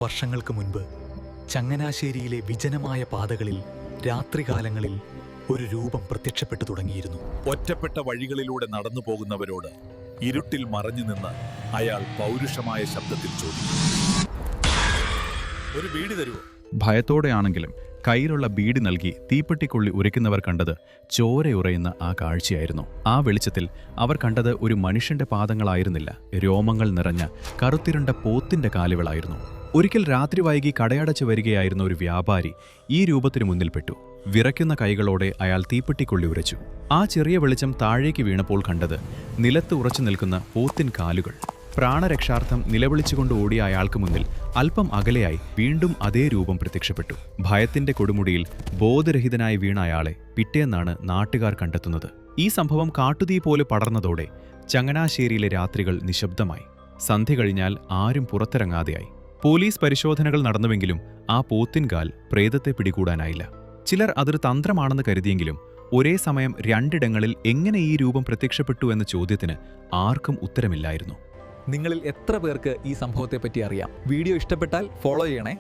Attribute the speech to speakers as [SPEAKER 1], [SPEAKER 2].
[SPEAKER 1] വർഷങ്ങൾക്ക് മുൻപ് ചങ്ങനാശ്ശേരിയിലെ വിജനമായ പാതകളിൽ രാത്രികാലങ്ങളിൽ ഒരു രൂപം പ്രത്യക്ഷപ്പെട്ടു തുടങ്ങിയിരുന്നു.
[SPEAKER 2] ഒറ്റപ്പെട്ട വഴികളിലൂടെ നടന്നു പോകുന്നവരോട് ഇരുട്ടിൽ മറഞ്ഞു നിന്ന് അയാൾ പൗരുഷമായ ശബ്ദത്തിൽ ചോദിച്ചു, ഒരു ബീഡി തരുമോ?
[SPEAKER 3] ഭയത്തോടെയാണെങ്കിലും കയ്യിലുള്ള ബീഡി നൽകി തീപ്പെട്ടിക്കൊള്ളി ഉരയ്ക്കുന്നവർ കണ്ടത് ചോരയുറയുന്ന ആ കാഴ്ചയായിരുന്നു. ആ വെളിച്ചത്തിൽ അവർ കണ്ടത് ഒരു മനുഷ്യന്റെ പാദങ്ങളായിരുന്നില്ല, രോമങ്ങൾ നിറഞ്ഞ കറുത്തിരുണ്ട പോത്തിന്റെ കാലുകളായിരുന്നു. ഒരിക്കൽ രാത്രി വൈകി കടയടച്ചു വരികയായിരുന്ന ഒരു വ്യാപാരി ഈ രൂപത്തിനു മുന്നിൽപ്പെട്ടു. വിറയ്ക്കുന്ന കൈകളോടെ അയാൾ തീപ്പെട്ടിക്കൊള്ളി ഉരച്ചു. ആ ചെറിയ വെളിച്ചം താഴേക്ക് വീണപ്പോൾ കണ്ടത് നിലത്ത് ഉറച്ചു നിൽക്കുന്ന പോത്തിൻ കാലുകൾ. പ്രാണരക്ഷാർത്ഥം നിലവിളിച്ചുകൊണ്ട് ഓടിയ അയാൾക്ക് മുന്നിൽ അല്പം അകലെയായി വീണ്ടും അതേ രൂപം പ്രത്യക്ഷപ്പെട്ടു. ഭയത്തിന്റെ കൊടുമുടിയിൽ ബോധരഹിതനായി വീണ അയാളെ പിറ്റേന്നാണ് നാട്ടുകാർ കണ്ടെത്തുന്നത്. ഈ സംഭവം കാട്ടുതീ പോലെ പടർന്നതോടെ ചങ്ങനാശ്ശേരിയിലെ രാത്രികൾ നിശബ്ദമായി. സന്ധ്യ കഴിഞ്ഞാൽ ആരും പുറത്തിറങ്ങാതെയായി. പോലീസ് പരിശോധനകൾ നടന്നുവെങ്കിലും ആ പോത്തിൻകാൽ പ്രേതത്തെ പിടികൂടാനായില്ല. ചിലർ അതൊരു തന്ത്രമാണെന്ന് കരുതിയെങ്കിലും ഒരേ സമയം രണ്ടിടങ്ങളിൽ എങ്ങനെ ഈ രൂപം പ്രത്യക്ഷപ്പെട്ടു എന്ന ചോദ്യത്തിന് ആർക്കും ഉത്തരമില്ലായിരുന്നു.
[SPEAKER 4] നിങ്ങളിൽ എത്ര പേർക്ക് ഈ സംഭവത്തെപ്പറ്റി അറിയാം? വീഡിയോ ഇഷ്ടപ്പെട്ടാൽ ഫോളോ ചെയ്യണേ.